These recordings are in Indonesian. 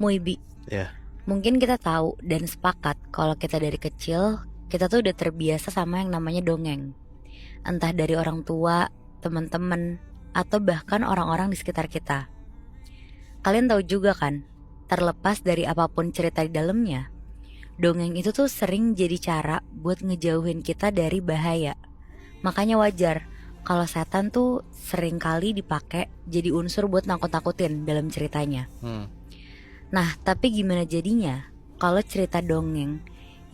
Muibi, Ya. mungkin kita tahu dan sepakat kalau kita dari kecil, kita tuh udah terbiasa sama yang namanya dongeng. Entah dari orang tua, teman-teman, atau bahkan orang-orang di sekitar kita. Kalian tahu juga kan, terlepas dari apapun cerita di dalamnya, dongeng itu tuh sering jadi cara buat ngejauhin kita dari bahaya. Makanya wajar kalau setan tuh sering kali dipakai jadi unsur buat nakut-nakutin dalam ceritanya. Nah, tapi gimana jadinya kalau cerita dongeng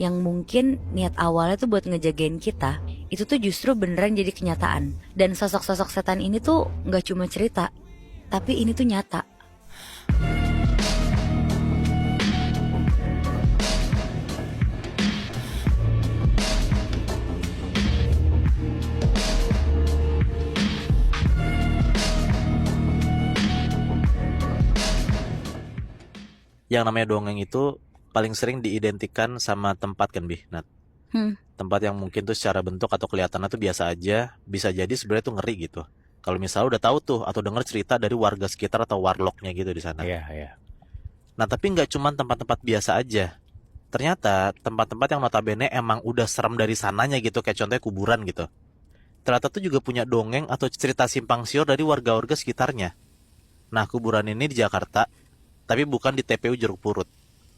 yang mungkin niat awalnya tuh buat ngejagain kita, itu tuh justru beneran jadi kenyataan. Dan sosok-sosok setan ini tuh gak cuma cerita, tapi ini tuh nyata. Yang namanya dongeng itu paling sering diidentikan sama tempat kan, Bih, Nat? Tempat yang mungkin tuh secara bentuk atau kelihatannya tuh biasa aja, bisa jadi sebenarnya tuh ngeri gitu. Kalau misalnya udah tahu tuh atau dengar cerita dari warga sekitar atau warlocknya gitu di sana. Iya. Nah, tapi nggak cuma tempat-tempat biasa aja. Ternyata tempat-tempat yang notabene emang udah serem dari sananya gitu, kayak contohnya kuburan gitu. Ternyata tuh juga punya dongeng atau cerita simpang siur dari warga-warga sekitarnya. Nah, kuburan ini di Jakarta, tapi bukan di TPU Jeruk Purut.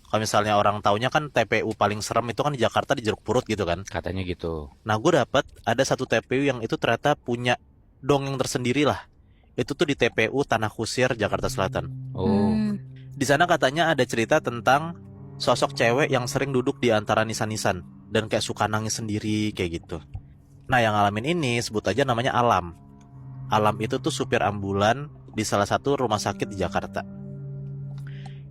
Kalau misalnya orang taunya kan TPU paling serem itu kan di Jakarta di Jeruk Purut gitu kan. Katanya gitu. Nah, gue dapat ada satu TPU yang itu ternyata punya dongeng tersendiri lah. Itu tuh di TPU Tanah Kusir, Jakarta Selatan. Oh. Di sana katanya ada cerita tentang sosok cewek yang sering duduk di antara nisan-nisan dan kayak suka nangis sendiri kayak gitu. Nah, yang ngalamin ini sebut aja namanya Alam. Alam itu tuh supir ambulan di salah satu rumah sakit di Jakarta.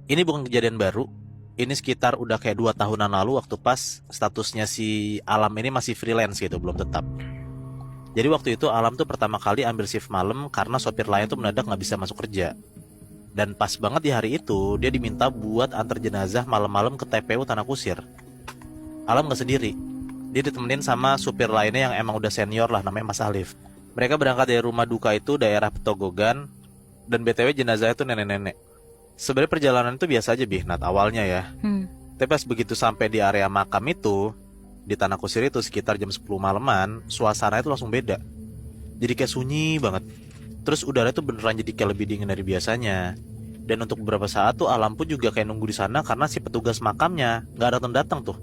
Ini bukan kejadian baru. Ini sekitar udah kayak 2 tahunan lalu waktu pas statusnya si Alam ini masih freelance gitu, belum tetap. Jadi waktu itu Alam tuh pertama kali ambil shift malam karena sopir lain tuh mendadak gak bisa masuk kerja. Dan pas banget di hari itu dia diminta buat antar jenazah malam-malam ke TPU Tanah Kusir. Alam gak sendiri. Dia ditemenin sama supir lainnya yang emang udah senior lah, namanya Mas Alif. Mereka berangkat dari rumah duka itu daerah Petogogan. Dan BTW jenazahnya tuh nenek-nenek. Sebenarnya perjalanan itu biasa aja, Bih, Nat, awalnya ya. Tapi pas begitu sampai di area makam itu, di Tanah Kusir itu sekitar jam 10 malaman, suasana itu langsung beda. Jadi kayak sunyi banget. Terus udara itu beneran jadi kayak lebih dingin dari biasanya. Dan untuk beberapa saat tuh Alam pun juga kayak nunggu di sana karena si petugas makamnya nggak datang-datang tuh.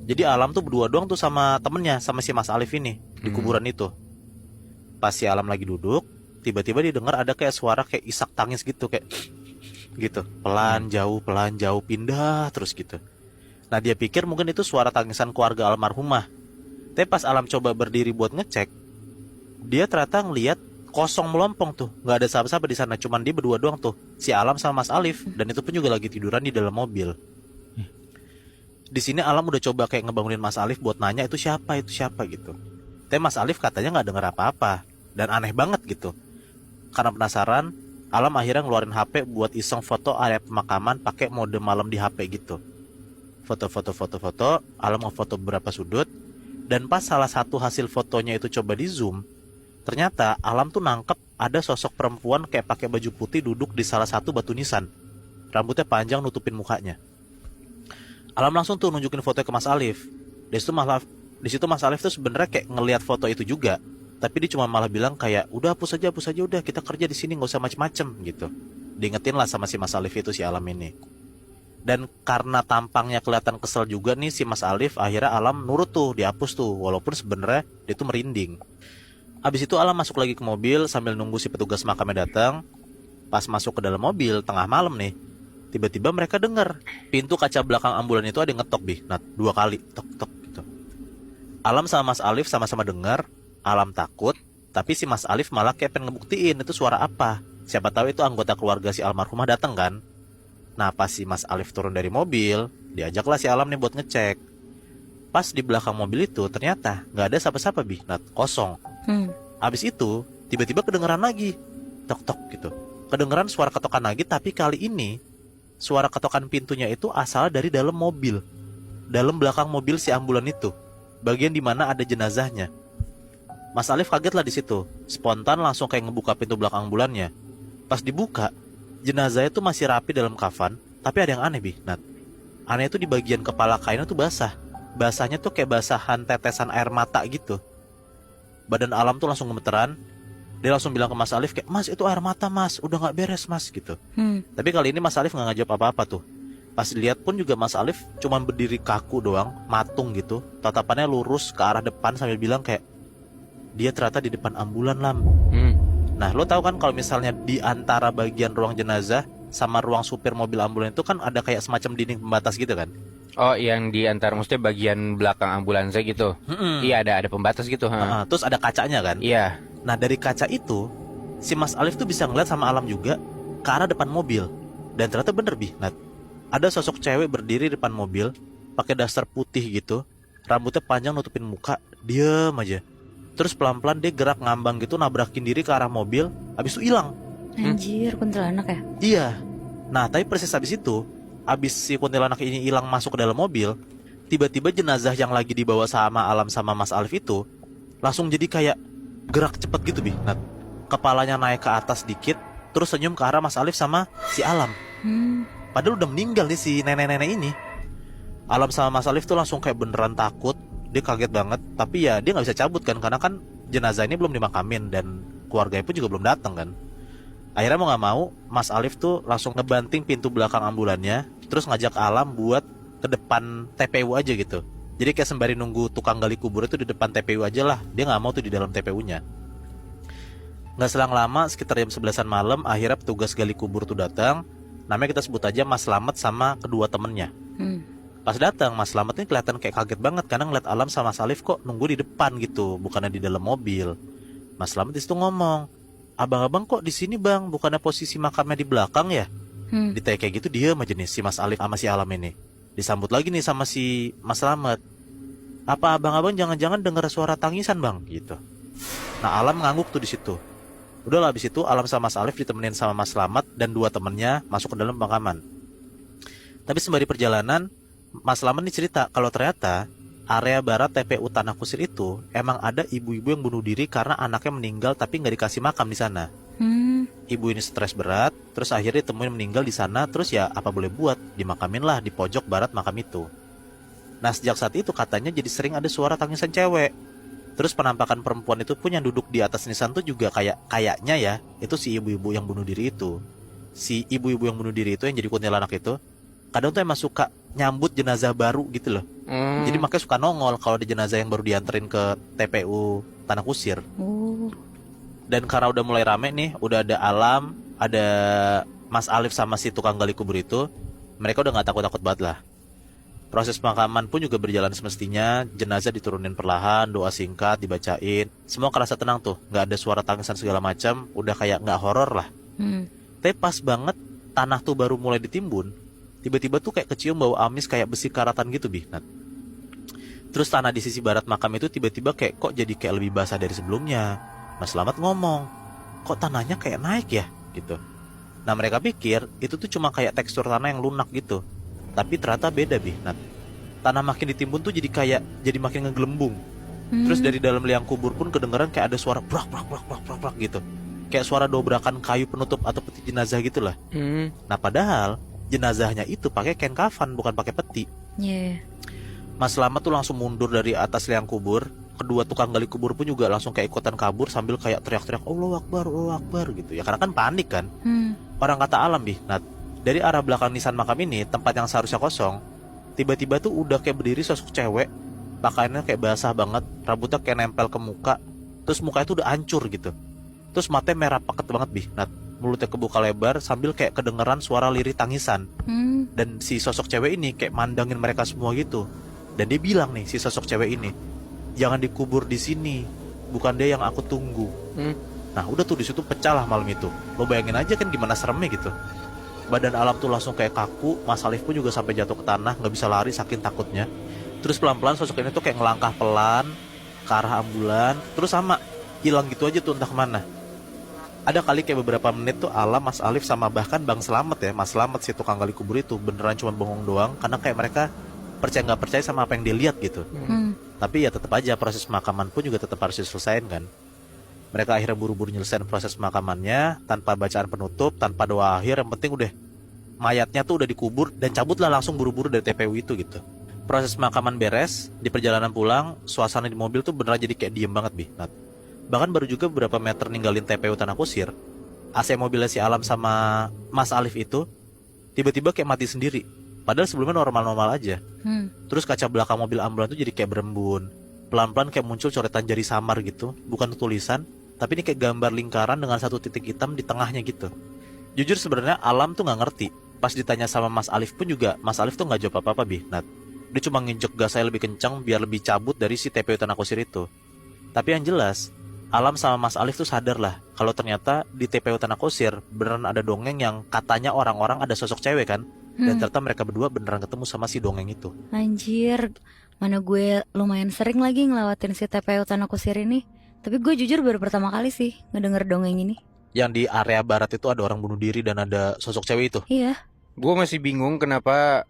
Jadi Alam tuh berdua doang tuh sama temennya, sama si Mas Alif ini di kuburan itu. Pas si Alam lagi duduk, tiba-tiba didengar ada kayak suara kayak isak tangis gitu, kayak gitu, pelan jauh pindah terus gitu. Nah, dia pikir mungkin itu suara tangisan keluarga almarhumah. Tapi pas Alam coba berdiri buat ngecek, dia ternyata ngeliat kosong melompong tuh, nggak ada siapa-siapa di sana, cuman dia berdua doang tuh, si Alam sama Mas Alif, dan itu pun juga lagi tiduran di dalam mobil. Di sini Alam udah coba kayak ngebangunin Mas Alif buat nanya itu siapa gitu. Tapi Mas Alif katanya nggak dengar apa-apa dan aneh banget gitu. Karena penasaran, Alam akhirnya ngeluarin HP buat iseng foto area pemakaman pakai mode malam di HP gitu. Foto, Alam ngefoto beberapa sudut, dan pas salah satu hasil fotonya itu coba di zoom, ternyata Alam tuh nangkep ada sosok perempuan kayak pakai baju putih duduk di salah satu batu nisan. Rambutnya panjang nutupin mukanya. Alam langsung tuh nunjukin fotonya ke Mas Alif. Di situ Mas Alif tuh sebenarnya kayak ngelihat foto itu juga. Tapi dia cuma malah bilang kayak udah hapus aja udah, kita kerja di sini nggak usah macem-macem gitu. Diingetin lah sama si Mas Alif itu si Alam ini. Dan karena tampangnya kelihatan kesel juga nih si Mas Alif, akhirnya Alam nurut tuh, dihapus tuh, walaupun sebenarnya dia tuh merinding. Abis itu Alam masuk lagi ke mobil sambil nunggu si petugas makamnya datang. Pas masuk ke dalam mobil tengah malam nih, tiba-tiba mereka dengar pintu kaca belakang ambulan itu ada yang ngetok, Bih, Nat, 2 kali, tok tok gitu. Alam sama Mas Alif sama-sama dengar. Alam takut, tapi si Mas Alif malah kayak pengen ngebuktiin itu suara apa. Siapa tahu itu anggota keluarga si almarhumah datang kan. Nah, pas si Mas Alif turun dari mobil, diajaklah si Alam nih buat ngecek. Pas di belakang mobil itu ternyata nggak ada siapa-siapa, Bih, Nat, kosong. Abis itu tiba-tiba kedengeran lagi, tok tok gitu. Kedengeran suara ketokan lagi, tapi kali ini suara ketokan pintunya itu asal dari dalam mobil, dalam belakang mobil si ambulan itu, bagian dimana ada jenazahnya. Mas Alif kaget lah di situ, spontan langsung kayak ngebuka pintu belakang ambulannya. Pas dibuka, jenazahnya tuh masih rapi dalam kafan, Tapi ada yang aneh Bi, Nat. Aneh itu di bagian kepala kainnya tuh basah. Basahnya tuh kayak basahan tetesan air mata gitu. Badan Alam tuh langsung gemeteran. Dia langsung bilang ke Mas Alif kayak, "Mas, itu air mata Mas, udah gak beres Mas," gitu. Tapi kali ini Mas Alif gak ngajak apa-apa tuh. Pas lihat pun juga Mas Alif cuman berdiri kaku doang, matung gitu. Tatapannya lurus ke arah depan sambil bilang kayak, "Dia ternyata di depan ambulan Lam." Nah, lo tahu kan kalau misalnya di antara bagian ruang jenazah sama ruang supir mobil ambulan itu kan ada kayak semacam dinding pembatas gitu kan? Oh, yang di antara maksudnya bagian belakang ambulansnya gitu. Iya, ada pembatas gitu, Terus ada kacanya kan? Iya. Nah, dari kaca itu si Mas Alif tuh bisa ngeliat sama Alam juga ke arah depan mobil. Dan ternyata bener Bi, Nat. Ada sosok cewek berdiri di depan mobil pakai daster putih gitu, rambutnya panjang nutupin muka, diem aja. Terus pelan-pelan dia gerak ngambang gitu, nabrakin diri ke arah mobil, habis itu hilang. Anjir, kuntilanak ya? Iya. Nah, tapi persis habis itu, habis si kuntilanak ini hilang masuk ke dalam mobil, tiba-tiba jenazah yang lagi dibawa sama Alam sama Mas Alif itu langsung jadi kayak gerak cepet gitu Bi, Nat. Kepalanya naik ke atas dikit, terus senyum ke arah Mas Alif sama si Alam. Padahal udah meninggal nih si nenek-nenek ini. Alam sama Mas Alif tuh langsung kayak beneran takut. Dia kaget banget. Tapi ya dia gak bisa cabut kan, karena kan jenazah ini belum dimakamin dan keluarganya pun juga belum datang kan. Akhirnya mau gak mau, Mas Alif tuh langsung ngebanting pintu belakang ambulannya, terus ngajak Alam buat ke depan TPU aja gitu. Jadi kayak sembari nunggu tukang gali kubur itu di depan TPU aja lah. Dia gak mau tuh di dalam TPU-nya. Gak selang lama, sekitar jam 11-an malam, akhirnya petugas gali kubur tuh datang. Namanya kita sebut aja Mas Slamet sama kedua temennya. Pas datang, Mas Slamet ini kelihatan kayak kaget banget karena ngeliat Alam sama Mas Alif kok nunggu di depan gitu, bukannya di dalam mobil. Mas Slamet disitu ngomong, "Abang-abang kok di sini bang, bukannya posisi makamnya di belakang ya?" Ditanya kayak gitu, dia aja nih si Mas Alif sama si Alam ini. Disambut lagi nih sama si Mas Slamet, "Apa abang-abang jangan-jangan dengar suara tangisan bang?" gitu. Nah, Alam ngangguk tuh di situ. Udah lah, habis itu Alam sama Mas Alif ditemenin sama Mas Slamet dan dua temennya masuk ke dalam pemakaman. Tapi sembari perjalanan, Mas Slamet nih cerita kalau ternyata area barat TPU Tanah Kusir itu emang ada ibu-ibu yang bunuh diri karena anaknya meninggal tapi nggak dikasih makam di sana. Ibu ini stres berat, terus akhirnya ditemuin meninggal di sana, terus ya apa boleh buat, dimakamin lah di pojok barat makam itu. Nah, sejak saat itu katanya jadi sering ada suara tangisan cewek. Terus penampakan perempuan itu pun yang duduk di atas nisan tuh juga kayaknya ya, itu si ibu-ibu yang bunuh diri itu. Si ibu-ibu yang bunuh diri itu yang jadi kuntilanak itu, kadang tuh emang suka nyambut jenazah baru gitu loh. Jadi makanya suka nongol kalau ada jenazah yang baru dianterin ke TPU Tanah Kusir. Dan karena udah mulai rame nih, udah ada Alam, ada Mas Alif sama si tukang gali kubur itu, mereka udah gak takut-takut banget lah. Proses pemakaman pun juga berjalan semestinya. Jenazah diturunin perlahan, doa singkat dibacain. Semua kerasa tenang tuh, gak ada suara tangisan segala macam. Udah kayak gak horor lah. Tapi pas banget tanah tuh baru mulai ditimbun, tiba-tiba tuh kayak kecium bau amis kayak besi karatan gitu Bi, Nat. Terus tanah di sisi barat makam itu tiba-tiba kayak kok jadi kayak lebih basah dari sebelumnya. Mas Slamet ngomong, "Kok tanahnya kayak naik ya?" gitu. Nah, mereka pikir itu tuh cuma kayak tekstur tanah yang lunak gitu. Tapi ternyata beda Bi, Nat. Tanah makin ditimbun tuh jadi makin ngegelembung. Terus dari dalam liang kubur pun kedengeran kayak ada suara brak brak brak brak brak brak gitu. Kayak suara dobrakan kayu penutup atau peti jenazah gitulah. Nah, padahal jenazahnya itu pakai kain kafan, bukan pakai peti. Mas Slamet tuh langsung mundur dari atas liang kubur. Kedua tukang gali kubur pun juga langsung kayak ikutan kabur sambil kayak teriak-teriak Allahu Akbar gitu ya, karena kan panik kan. Orang kata Alam Bi, Nat, dari arah belakang nisan makam ini, tempat yang seharusnya kosong, tiba-tiba tuh udah kayak berdiri sosok cewek. Pakaiannya kayak basah banget, rambutnya kayak nempel ke muka, terus mukanya tuh udah hancur gitu. Terus matanya merah paket banget Bi, Nat. Mulutnya kebuka lebar sambil kayak kedengeran suara lirih tangisan. Dan si sosok cewek ini kayak mandangin mereka semua gitu. Dan dia bilang nih, si sosok cewek ini, "Jangan dikubur di sini, bukan dia yang aku tunggu." Nah, udah tuh di situ pecah lah malam itu. Lo bayangin aja kan gimana seremnya gitu. Badan Alam tuh langsung kayak kaku. Mas Alif pun juga sampai jatuh ke tanah, nggak bisa lari saking takutnya. Terus pelan-pelan sosok ini tuh kayak ngelangkah pelan ke arah ambulan, terus sama hilang gitu aja tuh entah kemana. Ada kali kayak beberapa menit tuh Alam, Mas Alif sama bahkan Bang Slamet ya, Mas Slamet si tukang gali kubur itu beneran cuma bengong doang, karena kayak mereka percaya nggak percaya sama apa yang dia lihat gitu. Tapi ya tetap aja proses pemakaman pun juga tetap harus diselesaikan kan. Mereka akhirnya buru-buru nyelesain proses pemakamannya tanpa bacaan penutup, tanpa doa akhir, yang penting udah mayatnya tuh udah dikubur dan cabutlah langsung buru-buru dari TPU itu gitu. Proses pemakaman beres, di perjalanan pulang, suasana di mobil tuh beneran jadi kayak diem banget, Bi. Nat. Bahkan baru juga beberapa meter ninggalin TPU Tanah Kusir, AC mobilnya si Alam sama Mas Alif itu tiba-tiba kayak mati sendiri. Padahal sebelumnya normal-normal aja. Terus kaca belakang mobil ambulan tuh jadi kayak berembun. Pelan-pelan kayak muncul coretan jari samar gitu. Bukan tulisan, tapi ini kayak gambar lingkaran dengan satu titik hitam di tengahnya gitu. Jujur sebenarnya Alam tuh nggak ngerti. Pas ditanya sama Mas Alif pun juga, Mas Alif tuh nggak jawab apa-apa, Bi. Nat. Dia cuma nginjek gas saya lebih kencang biar lebih cabut dari si TPU Tanah Kusir itu. Tapi yang jelas, Alam sama Mas Alif tuh sadar lah kalau ternyata di TPU Tanah Kusir beneran ada dongeng yang katanya orang-orang ada sosok cewek kan. Dan ternyata mereka berdua beneran ketemu sama si dongeng itu. Anjir, mana gue lumayan sering lagi ngelewatin si TPU Tanah Kusir ini. Tapi gue jujur baru pertama kali sih ngedenger dongeng ini. Yang di area barat itu ada orang bunuh diri dan ada sosok cewek itu. Iya. Gue masih bingung kenapa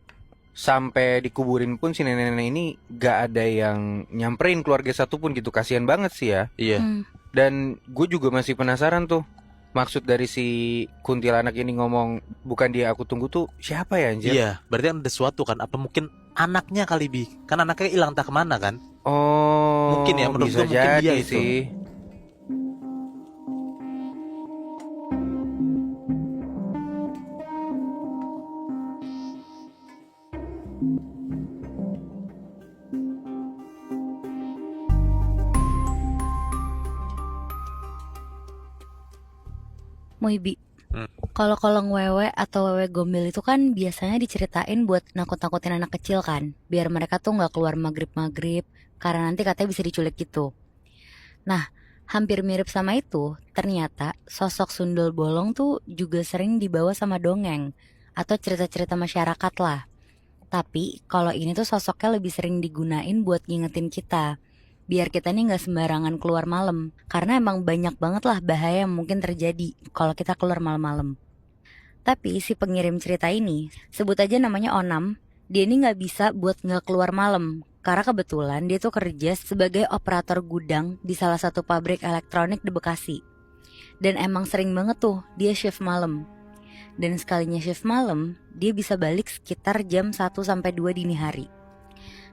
sampai dikuburin pun si nenek-nenek ini gak ada yang nyamperin keluarga satu pun gitu. Kasian banget sih ya. Iya. Dan gue juga masih penasaran tuh, maksud dari si kuntilanak ini ngomong bukan dia aku tunggu tuh siapa ya anjir? Iya, berarti kan ada sesuatu kan. Apa mungkin anaknya kali, Bi? Kan anaknya hilang tak kemana kan? Oh, Mungkin ya, menurut bisa gue mungkin dia jadi itu. sih. Moibi. Kalau kolong wewe atau wewe gombel itu kan biasanya diceritain buat nakut-nakutin anak kecil kan, biar mereka tuh nggak keluar maghrib-maghrib, karena nanti katanya bisa diculik gitu. Nah, hampir mirip sama itu, ternyata sosok sundel bolong tuh juga sering dibawa sama dongeng atau cerita-cerita masyarakat lah. Tapi kalau ini tuh sosoknya lebih sering digunain buat ngingetin kita, biar kita nih nggak sembarangan keluar malam, karena emang banyak banget lah bahaya yang mungkin terjadi kalau kita keluar malam-malam. Tapi si pengirim cerita ini, sebut aja namanya Onam, dia ini nggak bisa buat nggak keluar malam, karena kebetulan dia tuh kerja sebagai operator gudang di salah satu pabrik elektronik di Bekasi. Dan emang sering banget tuh dia shift malam. Dan sekalinya shift malam, dia bisa balik sekitar jam 1-2 dini hari.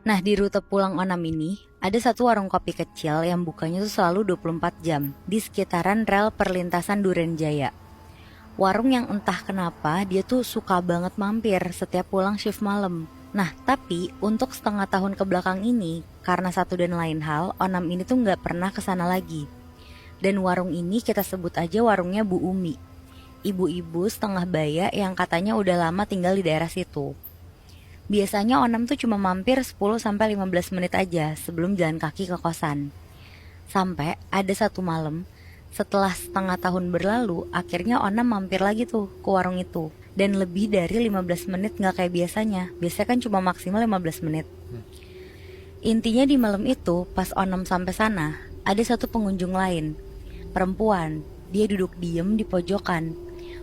Nah, di rute pulang Onam ini, ada satu warung kopi kecil yang bukanya tuh selalu 24 jam di sekitaran rel perlintasan Durenjaya. Warung yang entah kenapa dia tuh suka banget mampir setiap pulang shift malam. Nah, tapi untuk setengah tahun ke belakang ini, karena satu dan lain hal, Onam ini tuh gak pernah kesana lagi. Dan warung ini kita sebut aja warungnya Bu Umi. Ibu-ibu setengah baya yang katanya udah lama tinggal di daerah situ. Biasanya Onam tuh cuma mampir 10-15 menit aja sebelum jalan kaki ke kosan. Sampai ada satu malam, setelah setengah tahun berlalu, akhirnya Onam mampir lagi tuh ke warung itu. Dan lebih dari 15 menit gak kayak biasanya. Biasanya kan cuma maksimal 15 menit. Intinya di malam itu, pas Onam sampai sana, ada satu pengunjung lain. Perempuan, dia duduk diem di pojokan.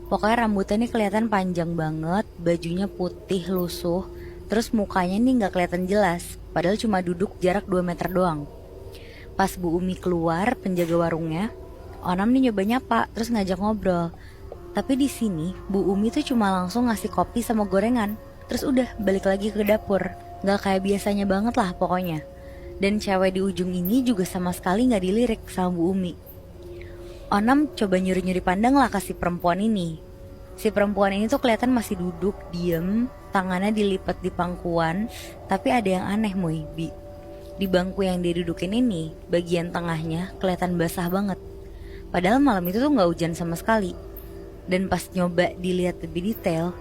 Pokoknya rambutnya nih kelihatan panjang banget, bajunya putih lusuh, terus mukanya nih gak kelihatan jelas, padahal cuma duduk jarak 2 meter doang. Pas Bu Umi keluar, penjaga warungnya, Onam nih nyoba nyapa, terus ngajak ngobrol. Tapi di sini Bu Umi tuh cuma langsung ngasih kopi sama gorengan, terus udah balik lagi ke dapur. Gak kayak biasanya banget lah pokoknya. Dan cewek di ujung ini juga sama sekali gak dilirik sama Bu Umi. Onam coba nyuri-nyuri pandang lah ke si perempuan ini. Si perempuan ini tuh kelihatan masih duduk diem, tangannya dilipat di pangkuan. Tapi ada yang aneh Bi. Di bangku yang dia dudukin ini, bagian tengahnya kelihatan basah banget. Padahal malam itu tuh gak hujan sama sekali. Dan pas nyoba dilihat lebih detail,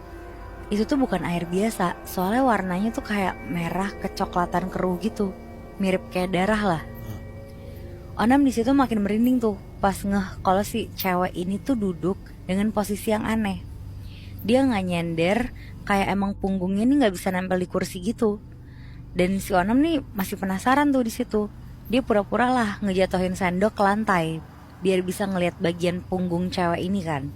itu tuh bukan air biasa. Soalnya warnanya tuh kayak merah kecoklatan keruh gitu, mirip kayak darah lah. Onam di situ makin merinding tuh pas ngeh kalau si cewek ini tuh duduk dengan posisi yang aneh. Dia nggak nyender, kayak emang punggungnya nih nggak bisa nempel di kursi gitu. Dan si Onam nih masih penasaran tuh di situ. Dia pura-pura lah ngejatuhin sendok ke lantai biar bisa ngelihat bagian punggung cewek ini kan.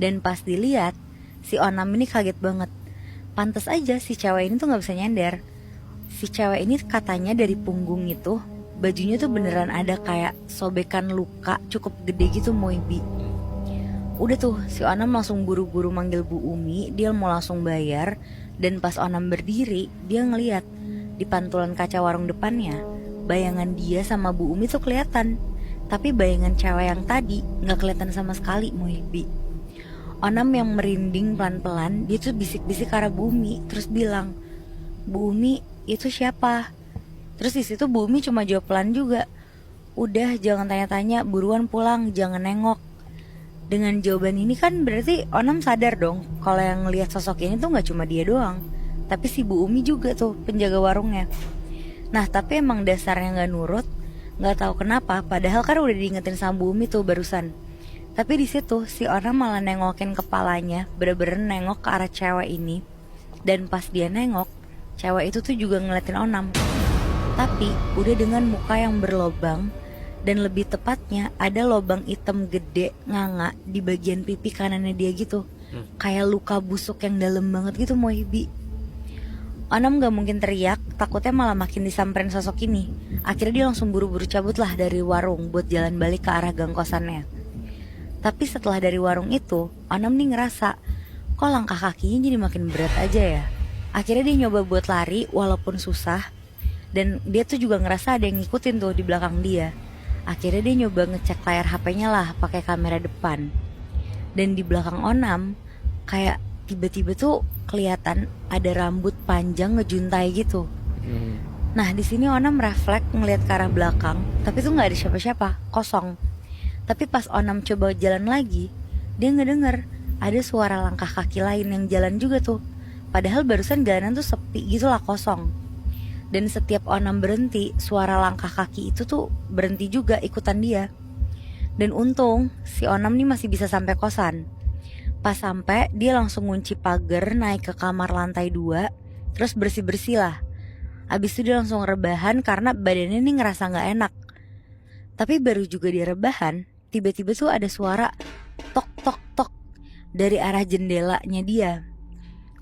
Dan pas dilihat, si Onam ini kaget banget. Pantes aja si cewek ini tuh nggak bisa nyender. Si cewek ini katanya dari punggung itu, bajunya tuh beneran ada kayak sobekan luka cukup gede gitu Bi. Udah tuh si Onam langsung buru-buru manggil Bu Umi, dia mau langsung bayar. Dan pas Onam berdiri, dia ngeliat di pantulan kaca warung depannya, bayangan dia sama Bu Umi tuh kelihatan. Tapi bayangan cewek yang tadi gak kelihatan sama sekali, Muhibi. Onam yang merinding pelan-pelan, dia tuh bisik-bisik ke arah Bu Umi, terus bilang, "Bu Umi, itu siapa?" Terus di situ Bu Umi cuma jawab pelan juga, "Udah, jangan tanya-tanya, buruan pulang, jangan nengok." Dengan jawaban ini kan berarti Onam sadar dong kalau yang ngelihat sosok ini tuh gak cuma dia doang, tapi si Bu Umi juga tuh, penjaga warungnya. Nah tapi emang dasarnya gak nurut, gak tahu kenapa, padahal kan udah diingetin sama Bu Umi tuh barusan. Tapi di situ si Onam malah nengokin kepalanya, bener-bener nengok ke arah cewek ini. Dan pas dia nengok, cewek itu tuh juga ngeliatin Onam, tapi udah dengan muka yang berlobang. Dan lebih tepatnya ada lobang hitam gede nganga di bagian pipi kanannya dia gitu. Kayak luka busuk yang dalam banget gitu, Muhibi. Onam gak mungkin teriak, takutnya malah makin disamperin sosok ini. Akhirnya dia langsung buru-buru cabut lah dari warung buat jalan balik ke arah gang kosannya. Tapi setelah dari warung itu, Onam nih ngerasa kok langkah kakinya jadi makin berat aja ya. Akhirnya dia nyoba buat lari walaupun susah. Dan dia tuh juga ngerasa ada yang ngikutin tuh di belakang dia. Akhirnya dia nyoba ngecek layar HP-nya lah pakai kamera depan. Dan di belakang Onam kayak tiba-tiba tuh kelihatan ada rambut panjang ngejuntai gitu. Nah di sini Onam refleks ngelihat ke arah belakang, tapi tuh nggak ada siapa-siapa, kosong. Tapi pas Onam coba jalan lagi, dia ngedenger ada suara langkah kaki lain yang jalan juga tuh. Padahal barusan jalanan tuh sepi gitu lah, kosong. Dan setiap Onam berhenti, suara langkah kaki itu tuh berhenti juga ikutan dia. Dan untung si Onam nih masih bisa sampai kosan. Pas sampai dia langsung ngunci pagar, naik ke kamar lantai 2, terus bersih-bersih lah. Abis itu dia langsung rebahan karena badannya nih ngerasa gak enak. Tapi baru juga dia rebahan, tiba-tiba tuh ada suara tok tok tok dari arah jendelanya dia.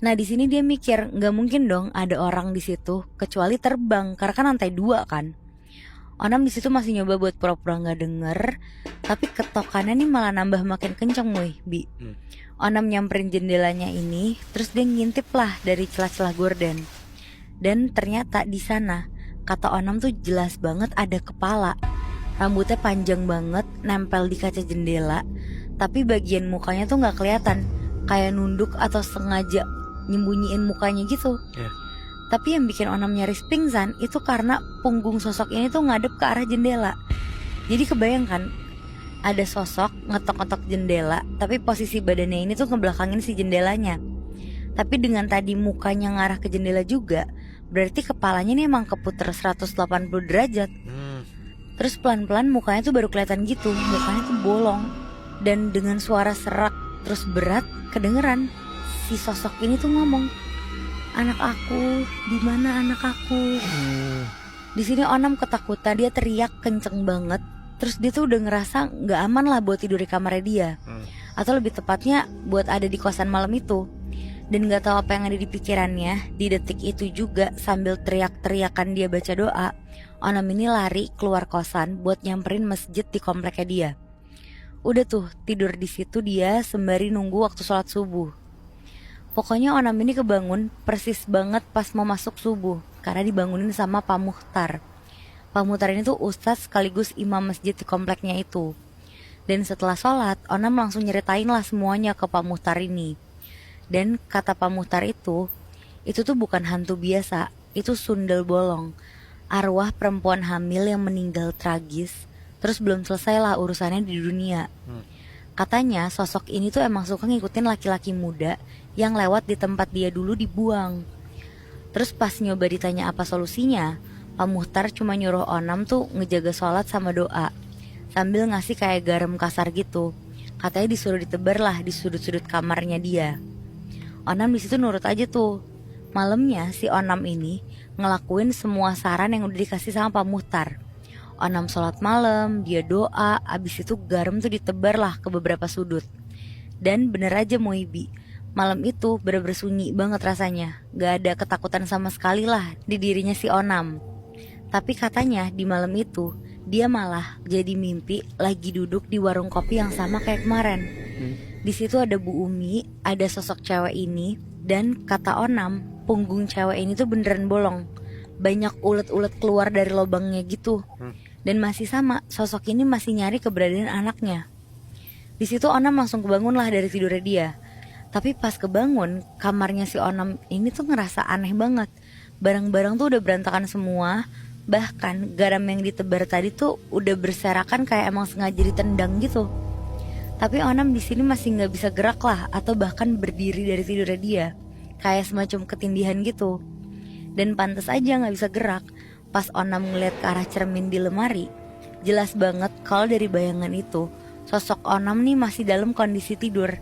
Nah di sini dia mikir nggak mungkin dong ada orang di situ kecuali terbang karena kan lantai 2 kan. Onam di situ masih nyoba buat pura-pura nggak denger, tapi ketokannya nih malah nambah makin kenceng, Bi. Onam nyamperin jendelanya ini, terus dia ngintip lah dari celah-celah gorden. Dan ternyata di sana kata Onam tuh jelas banget ada kepala. Rambutnya panjang banget, nempel di kaca jendela, tapi bagian mukanya tuh nggak kelihatan, kayak nunduk atau sengaja nyembunyiin mukanya gitu. Tapi yang bikin Onam nyaris pingsan itu karena punggung sosok ini tuh ngadep ke arah jendela. Jadi kebayangkan ada sosok ngetok-ngetok jendela, tapi posisi badannya ini tuh ngebelakangin si jendelanya. Tapi dengan tadi mukanya ngarah ke jendela juga, berarti kepalanya nih emang keputer 180 derajat. Terus pelan-pelan mukanya tuh baru kelihatan gitu, mukanya tuh bolong. Dan dengan suara serak terus berat kedengeran, si sosok ini tuh ngomong, "Anak aku, di mana anak aku?" Di sini Onam ketakutan, dia teriak kenceng banget. Terus dia tuh udah ngerasa nggak aman lah buat tidur di kamarnya dia, atau lebih tepatnya buat ada di kosan malam itu. Dan nggak tahu apa yang ada di pikirannya. Di detik itu juga sambil teriak-teriakan dia baca doa, Onam ini lari keluar kosan buat nyamperin masjid di kompleknya dia. Udah tuh tidur di situ dia sembari nunggu waktu sholat subuh. Pokoknya Onam ini kebangun persis banget pas mau masuk subuh, karena dibangunin sama Pak Muhtar. Pak Muhtar ini tuh ustadz sekaligus imam masjid di kompleknya itu. Dan setelah sholat, Onam langsung nyeritain lah semuanya ke Pak Muhtar ini. Dan kata Pak Muhtar itu tuh bukan hantu biasa, itu sundel bolong, arwah perempuan hamil yang meninggal tragis. Terus belum selesai lah urusannya di dunia. Katanya sosok ini tuh emang suka ngikutin laki-laki muda yang lewat di tempat dia dulu dibuang. Terus pas nyoba ditanya apa solusinya, Pak Muhtar cuma nyuruh Onam tuh ngejaga sholat sama doa, sambil ngasih kayak garam kasar gitu. Katanya disuruh ditebar lah di sudut-sudut kamarnya dia. Onam di situ nurut aja tuh. Malamnya si Onam ini ngelakuin semua saran yang udah dikasih sama Pak Muhtar. Onam sholat malam, dia doa, abis itu garam tuh ditebar lah ke beberapa sudut. Dan bener aja Muhibi, malam itu bener-bener sunyi banget rasanya. Gak ada ketakutan sama sekali lah di dirinya si Onam. Tapi katanya di malam itu dia malah jadi mimpi lagi duduk di warung kopi yang sama kayak kemarin. Di situ ada Bu Umi, ada sosok cewek ini, dan kata Onam, punggung cewek ini tuh beneran bolong. Banyak ulet-ulet keluar dari lubangnya gitu. Dan masih sama, sosok ini masih nyari keberadaan anaknya. Di situ Onam langsung kebangun lah dari tidurnya dia. Tapi pas kebangun, kamarnya si Onam ini tuh ngerasa aneh banget. Barang-barang tuh udah berantakan semua. Bahkan garam yang ditebar tadi tuh udah berserakan kayak emang sengaja ditendang gitu. Tapi Onam di sini masih nggak bisa gerak lah, atau bahkan berdiri dari tidurnya dia, kayak semacam ketindihan gitu. Dan pantas aja nggak bisa gerak. Pas Onam ngeliat ke arah cermin di lemari, jelas banget kalau dari bayangan itu sosok Onam nih masih dalam kondisi tidur.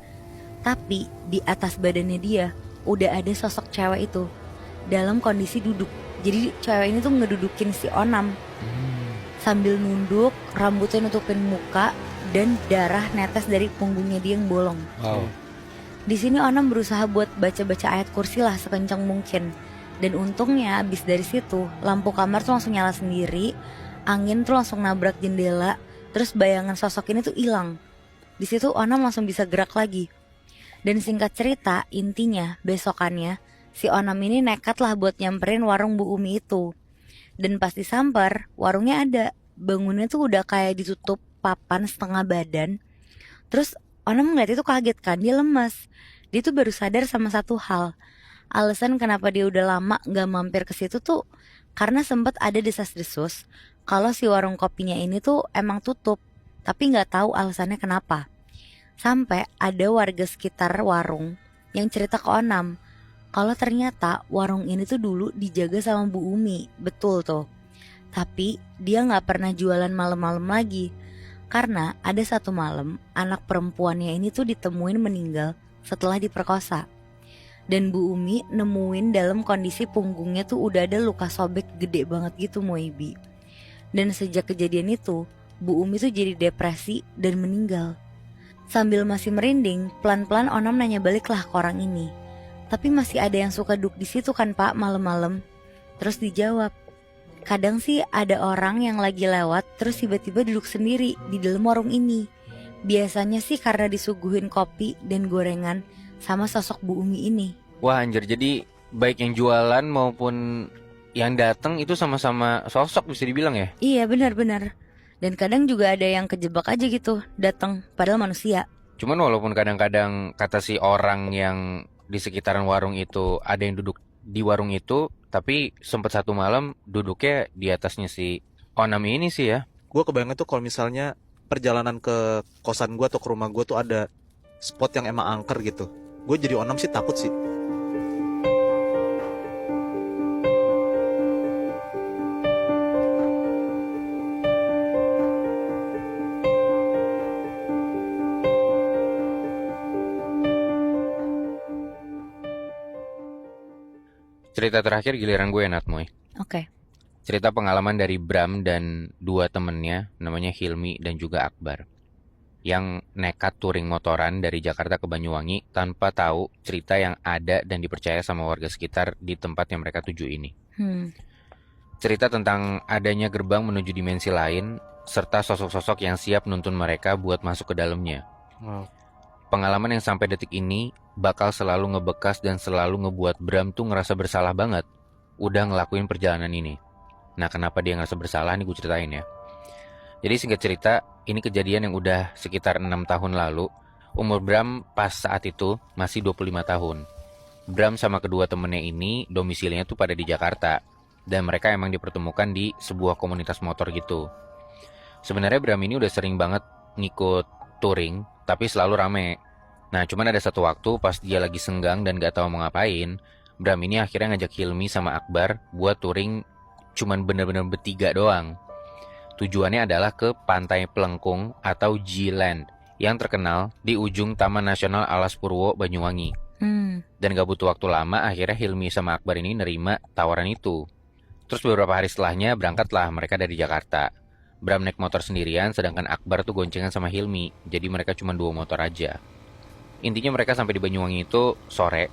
Tapi di atas badannya dia udah ada sosok cewek itu dalam kondisi duduk. Jadi cewek ini tuh ngedudukin si Onam sambil nunduk, rambutnya nutupin muka, dan darah netes dari punggungnya dia yang bolong. Wow. Di sini Onam berusaha buat baca-baca ayat kursi lah sekencang mungkin. Dan untungnya abis dari situ lampu kamar tuh langsung nyala sendiri, angin tuh langsung nabrak jendela, terus bayangan sosok ini tuh hilang. Di situ Onam langsung bisa gerak lagi. Dan singkat cerita, intinya besokannya si Onam ini nekat lah buat nyamperin warung Bu Umi itu. Dan pas disamper, warungnya ada. Bangunnya tuh udah kayak ditutup papan setengah badan. Terus Onam ngeliat itu kaget kan, dia lemes. Dia tuh baru sadar sama satu hal. Alasan kenapa dia udah lama gak mampir ke situ tuh karena sempet ada desas-desus kalau si warung kopinya ini tuh emang tutup, tapi gak tahu alasannya kenapa. Sampai ada warga sekitar warung yang cerita ke Onam kalau ternyata warung ini tuh dulu dijaga sama Bu Umi. Betul tuh. Tapi dia gak pernah jualan malam-malam lagi. Karena ada satu malam anak perempuannya ini tuh ditemuin meninggal setelah diperkosa. Dan Bu Umi nemuin dalam kondisi punggungnya tuh udah ada luka sobek gede banget gitu Moibi. Dan sejak kejadian itu Bu Umi tuh jadi depresi dan meninggal. Sambil masih merinding, pelan-pelan Onam nanya balik lah ke orang ini. Tapi masih ada yang suka duduk di situ kan Pak malam-malam? Terus dijawab, kadang sih ada orang yang lagi lewat terus tiba-tiba duduk sendiri di dalam warung ini. Biasanya sih karena disuguhin kopi dan gorengan sama sosok Bu Umi ini. Wah anjir, jadi baik yang jualan maupun yang datang itu sama-sama sosok bisa dibilang ya? Iya benar-benar. Dan kadang juga ada yang kejebak aja gitu datang padahal manusia. Cuman walaupun kadang-kadang kata si orang yang di sekitaran warung itu ada yang duduk di warung itu, tapi sempat satu malam duduknya di atasnya si Onam ini sih ya. Gue kebayang tuh kalau misalnya perjalanan ke kosan gue atau ke rumah gue tuh ada spot yang emang angker gitu. Gue jadi Onam sih takut sih. Cerita terakhir giliran gue Natmoy. Oke. Cerita pengalaman dari Bram dan dua temennya namanya Hilmi dan juga Akbar, yang nekat touring motoran dari Jakarta ke Banyuwangi tanpa tahu cerita yang ada dan dipercaya sama warga sekitar di tempat yang mereka tuju ini. Cerita tentang adanya gerbang menuju dimensi lain serta sosok-sosok yang siap nuntun mereka buat masuk ke dalamnya. Pengalaman yang sampai detik ini bakal selalu ngebekas dan selalu ngebuat Bram tuh ngerasa bersalah banget udah ngelakuin perjalanan ini. Nah, kenapa dia ngerasa bersalah nih gue ceritain ya. Jadi singkat cerita, ini kejadian yang udah sekitar 6 tahun lalu. Umur Bram pas saat itu masih 25 tahun. Bram sama kedua temennya ini domisilinya tuh pada di Jakarta. Dan mereka emang dipertemukan di sebuah komunitas motor gitu. Sebenarnya Bram ini udah sering banget ngikut touring, tapi selalu rame. Nah, cuman ada satu waktu pas dia lagi senggang dan gak tahu mau ngapain, Bram ini akhirnya ngajak Hilmi sama Akbar buat touring cuman bener-bener bertiga doang. Tujuannya adalah ke Pantai Pelengkung atau G-Land yang terkenal di ujung Taman Nasional Alas Purwo, Banyuwangi. Dan gak butuh waktu lama, akhirnya Hilmi sama Akbar ini nerima tawaran itu. Terus beberapa hari setelahnya berangkatlah mereka dari Jakarta. Bram naik motor sendirian, sedangkan Akbar tuh goncengan sama Hilmi. Jadi mereka cuma 2 motor aja. Intinya mereka sampai di Banyuwangi itu sore,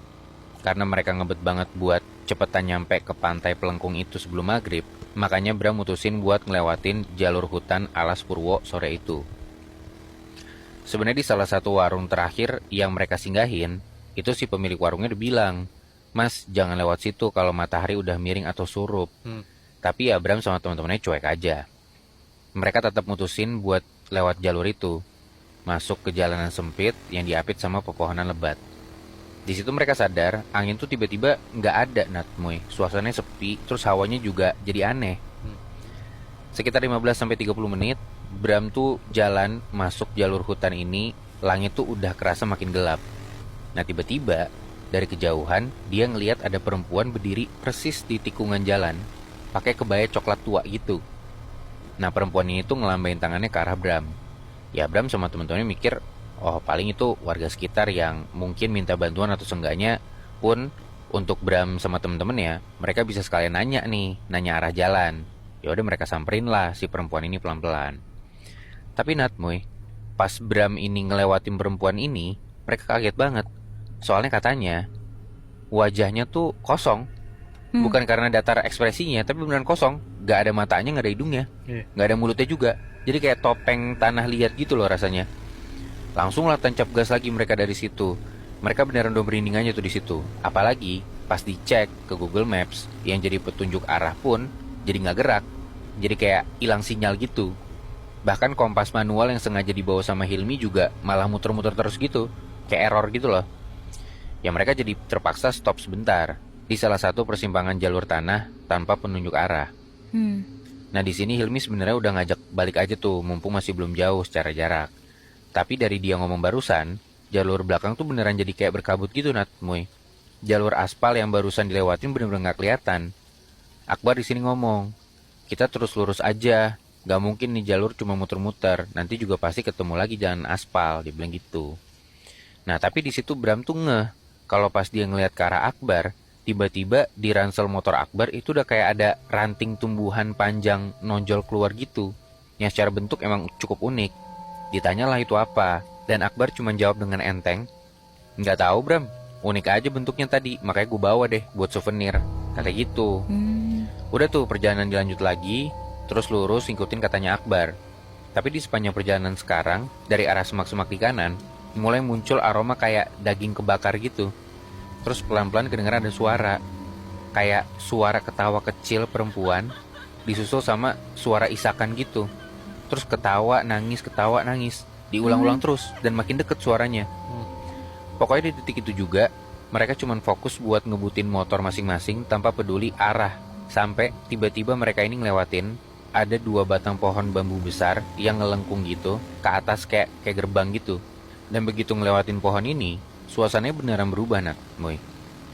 karena mereka ngebet banget buat cepetan nyampe ke Pantai Pelengkung itu sebelum maghrib. Makanya Bram mutusin buat ngelewatin jalur hutan Alas Purwo sore itu. Sebenarnya di salah satu warung terakhir yang mereka singgahin, itu si pemilik warungnya udah bilang, "Mas, jangan lewat situ kalau matahari udah miring atau surup." Tapi ya Bram sama teman-temannya cuek aja. Mereka tetap mutusin buat lewat jalur itu, masuk ke jalanan sempit yang diapit sama pepohonan lebat. Di situ mereka sadar, angin tuh tiba-tiba nggak ada, Natmoy. Suasananya sepi, terus hawanya juga jadi aneh. Sekitar 15-30 menit, Bram tuh jalan masuk jalur hutan ini, langit tuh udah kerasa makin gelap. Nah tiba-tiba, dari kejauhan, dia ngelihat ada perempuan berdiri persis di tikungan jalan, pakai kebaya coklat tua gitu. Nah perempuan ini tuh ngelambain tangannya ke arah Bram. Ya Bram sama teman-temannya mikir, oh paling itu warga sekitar yang mungkin minta bantuan atau seenggaknya pun untuk Bram sama temen-temennya, mereka bisa sekalian nanya nih, nanya arah jalan. Ya udah mereka samperin lah si perempuan ini pelan-pelan. Tapi Natmoy, pas Bram ini ngelewatin perempuan ini, mereka kaget banget. Soalnya katanya wajahnya tuh kosong. Bukan karena datar ekspresinya, tapi beneran kosong. Gak ada matanya, gak ada hidungnya, gak ada mulutnya juga. Jadi kayak topeng tanah liat gitu loh rasanya. Langsung lah tancap gas lagi mereka dari situ. Mereka beneran udah merinding aja tuh di situ. Apalagi pas dicek ke Google Maps, yang jadi petunjuk arah pun jadi nggak gerak. Jadi kayak hilang sinyal gitu. Bahkan kompas manual yang sengaja dibawa sama Hilmi juga malah muter-muter terus gitu, kayak error gitu loh. Ya mereka jadi terpaksa stop sebentar di salah satu persimpangan jalur tanah tanpa penunjuk arah. Nah di sini Hilmi sebenarnya udah ngajak balik aja tuh, mumpung masih belum jauh secara jarak. Tapi dari dia ngomong barusan, jalur belakang tuh beneran jadi kayak berkabut gitu Natmoy. Jalur aspal yang barusan dilewatin bener-bener gak kelihatan. Akbar di sini ngomong, kita terus lurus aja, gak mungkin nih jalur cuma muter-muter, nanti juga pasti ketemu lagi jalan aspal, dia bilang gitu. Nah tapi di situ Bram tuh ngeh, kalau pas dia ngeliat ke arah Akbar, tiba-tiba di ransel motor Akbar itu udah kayak ada ranting tumbuhan panjang nonjol keluar gitu, yang secara bentuk emang cukup unik. Ditanyalah itu apa, dan Akbar cuma jawab dengan enteng, "Nggak tahu Bram, unik aja bentuknya tadi, makanya gue bawa deh buat souvenir," kata gitu. Udah tuh perjalanan dilanjut lagi, terus lurus ngikutin katanya Akbar. Tapi di sepanjang perjalanan sekarang, dari arah semak-semak di kanan, mulai muncul aroma kayak daging kebakar gitu. Terus pelan-pelan kedengeran ada suara, kayak suara ketawa kecil perempuan, disusul sama suara isakan gitu. Terus ketawa, nangis, diulang-ulang terus, dan makin deket suaranya. Pokoknya di titik itu juga, mereka cuma fokus buat ngebutin motor masing-masing tanpa peduli arah. Sampai tiba-tiba mereka ini ngelewatin, ada 2 batang pohon bambu besar yang ngelengkung gitu, ke atas kayak gerbang gitu. Dan begitu ngelewatin pohon ini, suasananya beneran berubah Natmoy.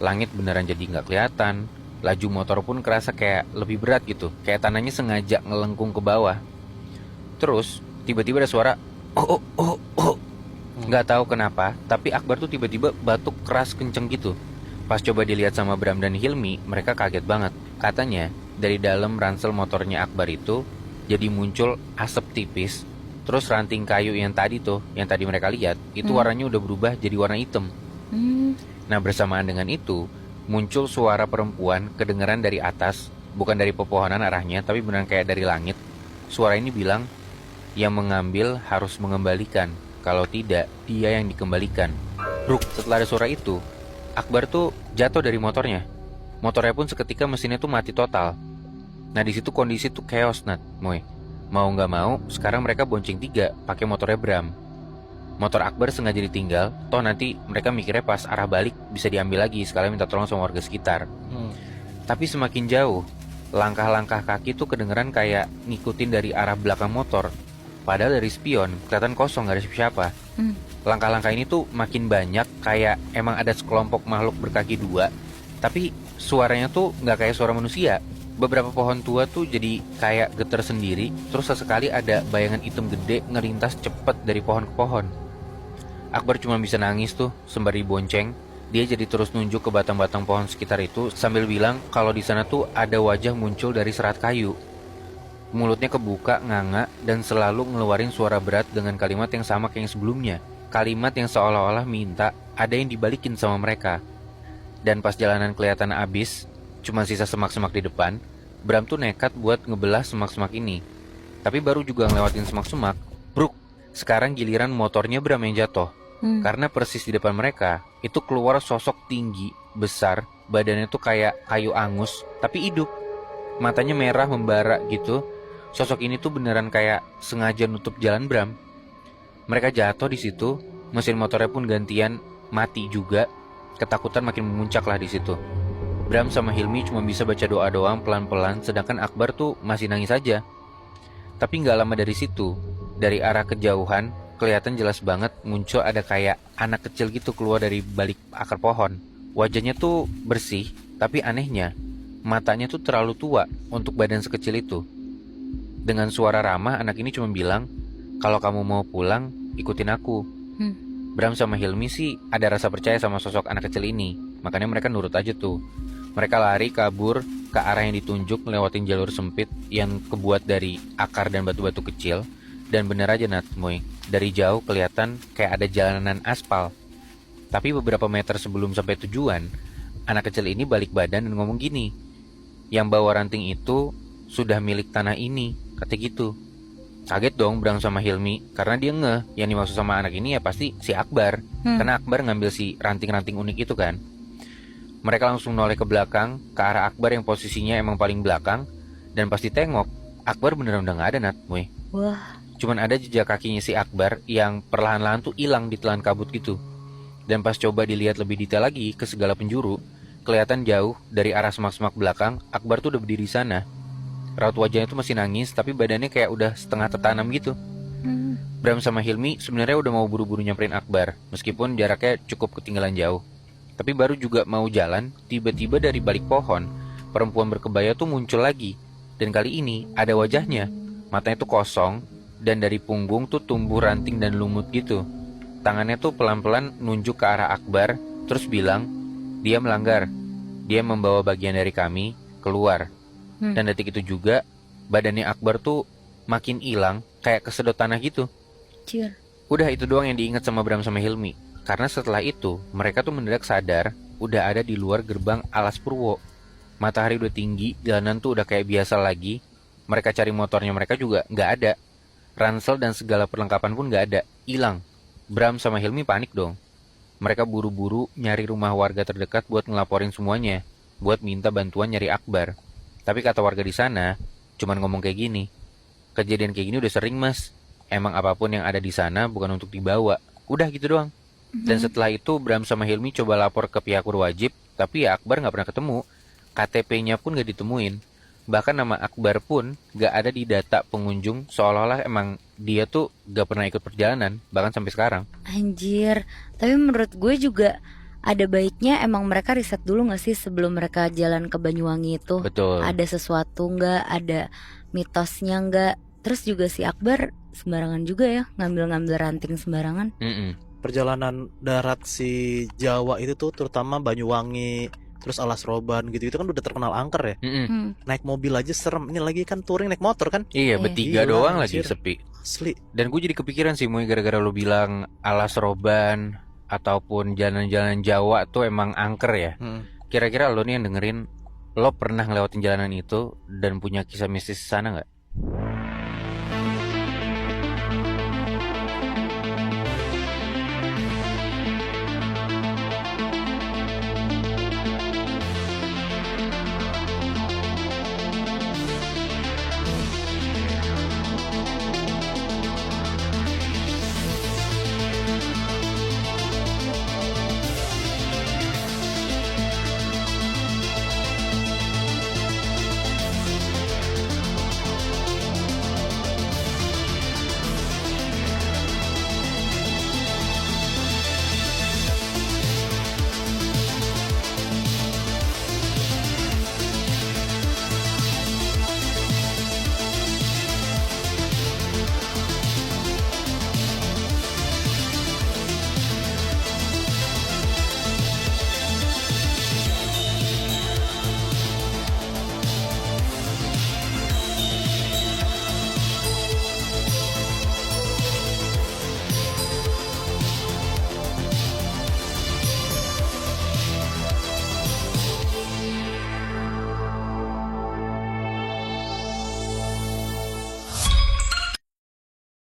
Langit beneran jadi gak kelihatan, laju motor pun kerasa kayak lebih berat gitu, kayak tanahnya sengaja ngelengkung ke bawah. Terus tiba-tiba ada suara oh. Nggak tahu kenapa, tapi Akbar tuh tiba-tiba batuk keras kenceng gitu. Pas coba dilihat sama Bram dan Hilmi, mereka kaget banget. Katanya dari dalam ransel motornya Akbar itu jadi muncul asap tipis. Terus ranting kayu yang tadi mereka lihat, itu warnanya udah berubah jadi warna hitam. Nah bersamaan dengan itu, muncul suara perempuan kedengeran dari atas, bukan dari pepohonan arahnya, tapi beneran kayak dari langit. Suara ini bilang, yang mengambil harus mengembalikan, kalau tidak dia yang dikembalikan. Bruk, setelah ada suara itu, Akbar tuh jatuh dari motornya. Motornya pun seketika mesinnya tuh mati total. Nah di situ kondisi tuh chaos Natmoy. Mau nggak mau, sekarang mereka bonceng 3 pakai motornya Bram. Motor Akbar sengaja ditinggal, toh nanti mereka mikirnya pas arah balik bisa diambil lagi sekalian minta tolong sama warga sekitar. Tapi semakin jauh, langkah-langkah kaki tuh kedengeran kayak ngikutin dari arah belakang motor. Padahal dari spion kelihatan kosong, gak ada siapa-siapa. Langkah-langkah ini tuh makin banyak, kayak emang ada sekelompok makhluk berkaki 2. Tapi suaranya tuh gak kayak suara manusia. Beberapa pohon tua tuh jadi kayak getar sendiri. Terus sesekali ada bayangan hitam gede ngelintas cepet dari pohon ke pohon. Akbar cuma bisa nangis tuh sembari bonceng. Dia jadi terus nunjuk ke batang-batang pohon sekitar itu sambil bilang kalau di sana tuh ada wajah muncul dari serat kayu. Mulutnya kebuka, nganga, dan selalu ngeluarin suara berat dengan kalimat yang sama kayak yang sebelumnya. Kalimat yang seolah-olah minta ada yang dibalikin sama mereka. Dan pas jalanan kelihatan abis, cuma sisa semak-semak di depan, Bram tuh nekat buat ngebelah semak-semak ini. Tapi baru juga ngelewatin semak-semak, bruk, Sekarang giliran motornya Bram yang jatuh. Karena persis di depan mereka itu keluar sosok tinggi, besar, badannya tuh kayak kayu angus, tapi hidup. Matanya merah membara gitu. Sosok ini tuh beneran kayak sengaja nutup jalan Bram. Mereka jatuh di situ, mesin motornya pun gantian mati juga. Ketakutan makin memuncak lah di situ. Bram sama Hilmi cuma bisa baca doa doang pelan-pelan, sedangkan Akbar tuh masih nangis aja. Tapi nggak lama dari situ, dari arah kejauhan, kelihatan jelas banget muncul ada kayak anak kecil gitu keluar dari balik akar pohon. Wajahnya tuh bersih, tapi anehnya, matanya tuh terlalu tua untuk badan sekecil itu. Dengan suara ramah, anak ini cuma bilang, "Kalau kamu mau pulang, ikutin aku." Bram sama Hilmi sih ada rasa percaya sama sosok anak kecil ini, makanya mereka nurut aja tuh. Mereka lari kabur ke arah yang ditunjuk ngelewatin jalur sempit yang kebuat dari akar dan batu-batu kecil. Dan bener aja Nat, Moy, dari jauh kelihatan kayak ada jalanan aspal. Tapi beberapa meter sebelum sampai tujuan, anak kecil ini balik badan dan ngomong gini, "Yang bawa ranting itu sudah milik tanah ini," kata gitu. Kaget dong Bram sama Hilmi, karena dia ngeh yang dimaksud sama anak ini ya pasti si Akbar. Karena Akbar ngambil si ranting-ranting unik itu kan. Mereka langsung noleh ke belakang, ke arah Akbar yang posisinya emang paling belakang. Dan pasti tengok, Akbar beneran udah gak ada Nat, Moy. Wah. Cuman ada jejak kakinya si Akbar yang perlahan-lahan tuh hilang di telan kabut gitu. Dan pas coba dilihat lebih detail lagi ke segala penjuru, kelihatan jauh dari arah semak-semak belakang, Akbar tuh udah berdiri sana. Raut wajahnya tuh masih nangis, tapi badannya kayak udah setengah tertanam gitu. Bram sama Hilmi sebenarnya udah mau buru-buru nyamperin Akbar, meskipun jaraknya cukup ketinggalan jauh. Tapi baru juga mau jalan, tiba-tiba dari balik pohon, perempuan berkebaya tuh muncul lagi. Dan kali ini ada wajahnya, matanya tuh kosong, dan dari punggung tuh tumbuh ranting dan lumut gitu. Tangannya tuh pelan-pelan nunjuk ke arah Akbar, terus bilang, "Dia melanggar. Dia membawa bagian dari kami keluar." Dan detik itu juga, badannya Akbar tuh makin hilang, kayak kesedot tanah gitu. Cier. Udah itu doang yang diingat sama Bram sama Hilmi. Karena setelah itu, mereka tuh mendadak sadar, udah ada di luar gerbang Alas Purwo. Matahari udah tinggi, jalanan tuh udah kayak biasa lagi. Mereka cari motornya mereka juga nggak ada. Ransel dan segala perlengkapan pun nggak ada, hilang. Bram sama Hilmi panik dong. Mereka buru-buru nyari rumah warga terdekat buat ngelaporin semuanya, buat minta bantuan nyari Akbar. Tapi kata warga di sana, cuman ngomong kayak gini, "Kejadian kayak gini udah sering mas. Emang apapun yang ada di sana bukan untuk dibawa." Udah gitu doang. Dan setelah itu Bram sama Hilmi coba lapor ke pihak berwajib, tapi ya Akbar nggak pernah ketemu. KTP-nya pun nggak ditemuin. Bahkan nama Akbar pun gak ada di data pengunjung, seolah-olah emang dia tuh gak pernah ikut perjalanan, bahkan sampai sekarang. Anjir, tapi menurut gue juga ada baiknya emang mereka riset dulu gak sih sebelum mereka jalan ke Banyuwangi itu. Betul. Ada sesuatu gak, ada mitosnya gak. Terus juga si Akbar sembarangan juga ya, ngambil-ngambil ranting sembarangan. Perjalanan darat si Jawa itu tuh terutama Banyuwangi, terus Alas Roban gitu, itu kan udah terkenal angker ya. Naik mobil aja serem, ini lagi kan touring naik motor kan. Iya, bertiga Gila, doang lagi anjir. sepi. Asli. Dan gue jadi kepikiran sih Moy, gara-gara lo bilang Alas Roban ataupun jalan-jalan Jawa tuh emang angker ya. Kira-kira lo nih yang dengerin, lo pernah ngelewatin jalanan itu dan punya kisah mistis sana gak?